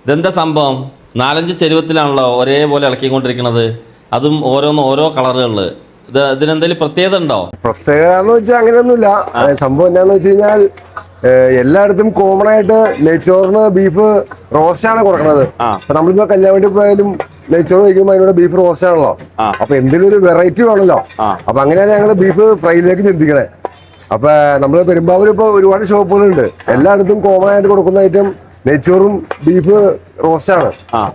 ഇതെന്താ സംഭവം? 4-5 ചെരുവത്തിലാണല്ലോ ഒരേപോലെ ഇളക്കിക്കൊണ്ടിരിക്കുന്നത്. അതും ഓരോ കളറുകളിൽ. ഇതിനെന്തെങ്കിലും പ്രത്യേകത ഉണ്ടോ? പ്രത്യേകത എന്ന് വെച്ചാൽ അങ്ങനെയൊന്നുമില്ല. സംഭവം എന്താന്ന് വെച്ച് കഴിഞ്ഞാൽ എല്ലായിടത്തും കോമൺ ആയിട്ട് നെയ്ച്ചോറിന് ബീഫ് റോസ്റ്റ് ആണ് കൊടുക്കുന്നത്. അപ്പൊ നമ്മളിപ്പോ കല്യാണം വീട്ടിൽ പോയാലും നെയ്ച്ചോറ് കഴിക്കുമ്പോൾ അതിനോട് ബീഫ് റോസ്റ്റ് ആണല്ലോ. അപ്പൊ എന്തെങ്കിലും ഒരു വെറൈറ്റി വേണമല്ലോ. അപ്പൊ അങ്ങനെയാണ് ഞങ്ങള് ബീഫ് ഫ്രൈയിലേക്ക് ചിന്തിക്കണേ. അപ്പൊ നമ്മള് പെരുമ്പാവൂർ ഇപ്പൊ ഒരുപാട് ഷോപ്പുകളുണ്ട്. എല്ലായിടത്തും കോമൺ ആയിട്ട് കൊടുക്കുന്ന ഐറ്റം നെയ്ച്ചോറും ബീഫ് റോസ്റ്റ് ആണ്.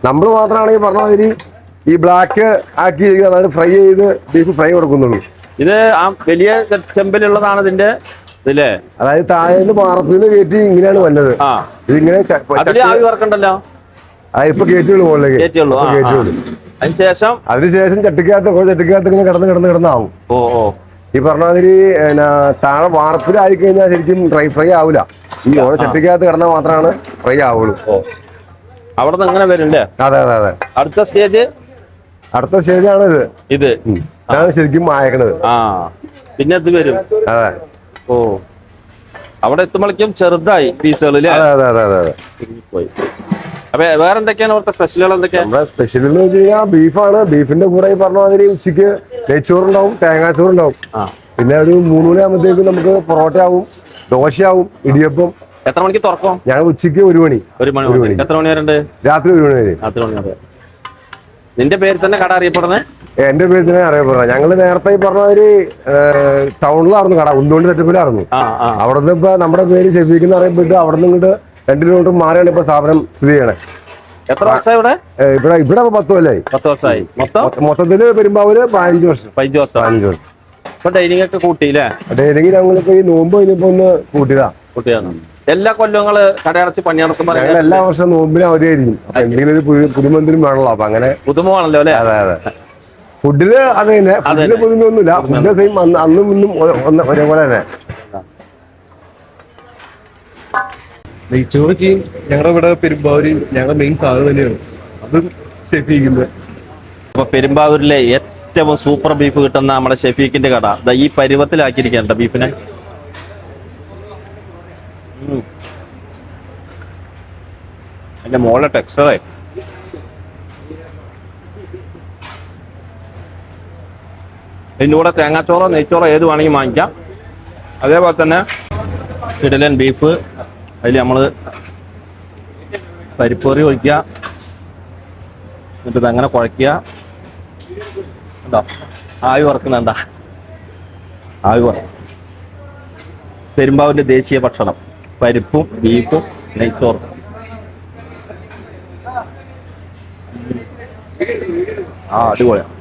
നമ്മൾ മാത്രമാണ് ഈ പറഞ്ഞ മാതിരി ഈ ബ്ലാക്ക് ആക്കി അതായത് ഫ്രൈ ചെയ്ത് ബീഫ് ഫ്രൈ കൊടുക്കുന്നുള്ളൂ. ഇത് ആ വലിയ ചെമ്പിലുള്ളതാണ് ഇതിന്റെ ഇതല്ലേ? അതായത് താഴേന്ന് പാറപ്പിന്ന് കയറ്റി ഇങ്ങനെയാണ് വന്നത്. ഇതിങ്ങനെ വറക്കണ്ടല്ലോ. അതായത് ഇപ്പൊ കയറ്റുള്ളൂ മുകളിലേക്ക് കയറ്റുള്ളൂ. അതിനുശേഷം ചട്ടിക്കകത്ത് ഇങ്ങനെ കിടന്നാവും. ഈ പറഞ്ഞ മാതിരി താഴെ വാർപ്പിലായി കഴിഞ്ഞാൽ ശരിക്കും ഫ്രൈ ആവില്ല. ഈ ഓരോ ചട്ടിക്കകത്ത് കിടന്നാൽ മാത്രമാണ് ഫ്രൈ ആവുള്ളൂ. അവിടെ നിന്ന് അങ്ങനെ വരും. അതെ അതെ അതെ. അടുത്ത സ്റ്റേജാണ് ഇത്. ഇതാണ് ശരിക്കും ആയക്കണത്. പിന്നെ ഇത് വരും. അതെ. അവിടെ എത്തുമ്പോഴേക്കും ചെറുതായി പീസുകൾ. പോയി. അപ്പൊ വേറെ എന്തൊക്കെയാണ് അവിടുത്തെ സ്പെഷ്യലുകൾ? എന്തൊക്കെയാണ് സ്പെഷ്യൽ എന്ന് വെച്ച് കഴിഞ്ഞാൽ ബീഫാണ്. ബീഫിന്റെ കൂടെ ഈ പറഞ്ഞ മാതിരി ഉച്ചക്ക് നെയ്ച്ചോറുണ്ടാവും, തേങ്ങാച്ചോറുണ്ടാവും. പിന്നെ ഒരു 3 മണിയാകുമ്പോഴത്തേക്കും നമുക്ക് പൊറോട്ട ആവും, ദോശയാവും, ഇടിയപ്പം. എത്ര മണിക്ക് തുറക്കും? ഞങ്ങൾ ഉച്ചക്ക് 1 മണി. എത്ര മണി വരെ ഉണ്ട്? രാത്രി 1 മണി വരെ. നിന്റെ പേര് തന്നെ കട അറിയപ്പെടുന്നത്? എന്റെ പേര് തന്നെ അറിയപ്പെടുന്നത്. ഞങ്ങള് നേരത്തെ ഈ പറഞ്ഞ മാതിരി ടൗണിലായിരുന്നു കട, ഉന്തോണ്ടി സെറ്റപ്പിലായിരുന്നു. അവിടെ നിന്ന് ഇപ്പൊ നമ്മുടെ പേര് ഷെഫീഖ് എന്ന് അറിയപ്പെട്ട് അവിടെ നിന്ന് ഇങ്ങോട്ട് 2 കിലോമീറ്റർ മാറിയാണ് ഇപ്പൊ സ്ഥാപനം സ്ഥിതി ചെയ്യണേ. എത്ര വർഷമായി ഇവിടെ? ഇവിടെ 10 കൊല്ലായി. 10 വർഷമായി. മൊത്തത്തില് പെരുമ്പാവൂര് 15 വർഷം. 15 വർഷം. ഇപ്പൊ ഡൈനിങ് ഒക്കെ കൂട്ടിയില്ലേ? ഡൈനിങ് ഞങ്ങളിപ്പോ ഈ നോമ്പ് കഴിഞ്ഞപ്പോ ഒന്ന് കൂട്ടിയതാണ്. എല്ലാ കൊല്ലങ്ങള് കടയടച്ച് പണി നടത്തുമ്പോൾ എല്ലാ വർഷവും നോമ്പിന് അവധിയായിരിക്കും. എന്തെങ്കിലും ഒരു പുതുമന്തിനും വേണല്ലോ. അപ്പൊ അങ്ങനെ പുതുമയാണല്ലോ അല്ലേ? അതെ അതെ. ഫുഡില് അത് തന്നെ. ഫുഡില് പുതുമയൊന്നുമില്ല. ഫുഡ് സെയിം അന്നും ഇന്നും ഒരേപോലെ തന്നെ. നെയ്ച്ചോറ് ചെയ്യും ഞങ്ങളുടെ ഇവിടെ പെരുമ്പാവൂര് ഞങ്ങളുടെ മെയിൻ സാധനം തന്നെയാണ്. അത് ഷെഫീഖിന്റെ. അപ്പൊ പെരുമ്പാവൂരിലെ ഏറ്റവും സൂപ്പർ ബീഫ് കിട്ടുന്ന നമ്മുടെ ഷെഫീഖിന്റെ കട ഈ പരുവത്തിലാക്കിയിരിക്കണ്ട ബീഫിനെ. അതിന്റെ മുകളിലെ ടെക്സ്ചറേ ഇതിൻ്റെ കൂടെ തേങ്ങാച്ചോറോ നെയ്ച്ചോറോ ഏത് വേണമെങ്കിൽ വാങ്ങിക്കാം. അതേപോലെ തന്നെ കിടിലൻ ബീഫ്. അതിൽ നമ്മൾ പരിപ്പേറി ഒഴിക്കുക, എന്നിട്ട് അങ്ങനെ കുഴയ്ക്കുക. ഉണ്ടോ ആവി വറക്കുന്നുണ്ട? ആവി വറക്കും. പെരുമ്പാവൂരിന്റെ ദേശീയ ഭക്ഷണം പരിപ്പും ബീഫും നെയ്ച്ചോറും. അടിപൊളിയാണ്.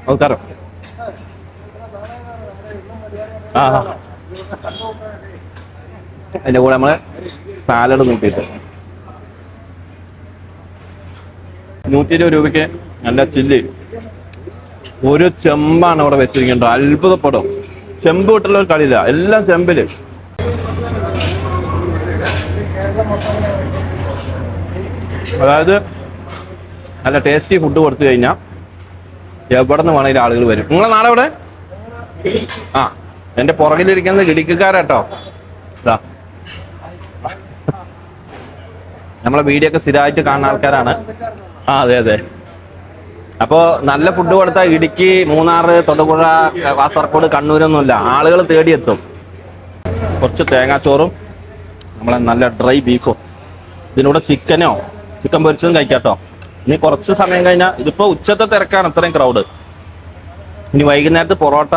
നമസ്കാരം. അതിന്റെ കൂടെ നമ്മള് സാലഡ് നോക്കിയിട്ട് 120 രൂപയ്ക്ക് നല്ല ചില്ലി. ഒരു ചെമ്പാണ് ഇവിടെ വെച്ചിരിക്കുന്നത്. അത്ഭുതപ്പെടും. ചെമ്പ് വിട്ടുള്ള ഒരു കളിയില്ല, എല്ലാം ചെമ്പില്. അതായത് നല്ല ടേസ്റ്റി ഫുഡ് കൊടുത്തു കഴിഞ്ഞാൽ എവിടെ നിന്ന് വേണമെങ്കിലും ആളുകൾ വരും. നിങ്ങളെ നാളെ ഇവിടെ എന്റെ പുറകിലിരിക്കുന്നത് ഇടുക്കിക്കാരാട്ടോ. നമ്മളെ വീഡിയോ ഒക്കെ സ്ഥിരമായിട്ട് കാണുന്ന ആൾക്കാരാണ്. അതെ അതെ. അപ്പോൾ നല്ല ഫുഡ് കൊടുത്താൽ ഇടുക്കി, മൂന്നാർ, തൊടുപുഴ, കാസർഗോഡ്, കണ്ണൂരൊന്നുമില്ല, ആളുകൾ തേടിയെത്തും. കുറച്ച് തേങ്ങാച്ചോറും നമ്മളെ നല്ല ഡ്രൈ ബീഫും, ഇതിനൂടെ ചിക്കൻ പൊരിച്ചതും കഴിക്കാട്ടോ. ഇനി കുറച്ച് സമയം കഴിഞ്ഞാൽ, ഇതിപ്പോ ഉച്ചത്തെ തിരക്കാണ് ഇത്രയും ക്രൗഡ്. ഇനി വൈകുന്നേരത്ത് പൊറോട്ട,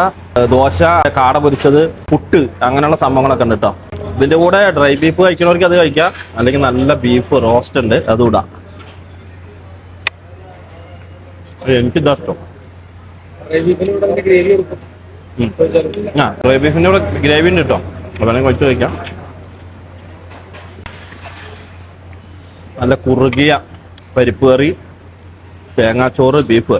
ദോശ, കാട പൊരിച്ചത്, പുട്ട്, അങ്ങനെയുള്ള സംഭവങ്ങളൊക്കെ ഉണ്ട് കേട്ടോ. ഇതിന്റെ കൂടെ ഡ്രൈ ബീഫ് കഴിക്കുന്നവർക്ക് അത് കഴിക്കാം, അല്ലെങ്കിൽ നല്ല ബീഫ് റോസ്റ്റ് ഉണ്ട് അതും ഇടാം. എനിക്കിതാ ഇഷ്ടം. ഡ്രൈ ബീഫിന്റെ കൂടെ ഗ്രേവി ഉണ്ട് കേട്ടോ, വേണമെങ്കിൽ കഴിച്ച് കഴിക്കാം. നല്ല കുറുകിയ പരിപ്പ് കറി, തേങ്ങാച്ചോറ്, ബീഫ്.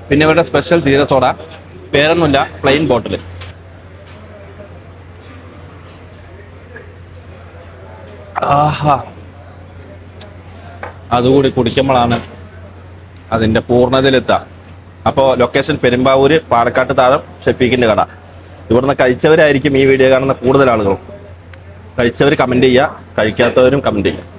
പിന്നെ ഇവരുടെ സ്പെഷ്യൽ ജീര സോഡ, പേരൊന്നുമില്ല, പ്ലെയിൻ ബോട്ടിൽ. ആഹാ, അതുകൂടി കുടിക്കുമ്പോഴാണ് അതിൻ്റെ പൂർണ്ണതയിലെത്താം. അപ്പോൾ ലൊക്കേഷൻ പെരുമ്പാവൂര് പാറക്കാട്ട് താഴം ഷെഫീഖിന്റെ കട. ഇവിടുന്ന് കഴിച്ചവരായിരിക്കും ഈ വീഡിയോ കാണുന്ന കൂടുതൽ ആളുകളും. കഴിച്ചവർ കമന്റ് ചെയ്യുക, കഴിക്കാത്തവരും കമന്റ് ചെയ്യുക.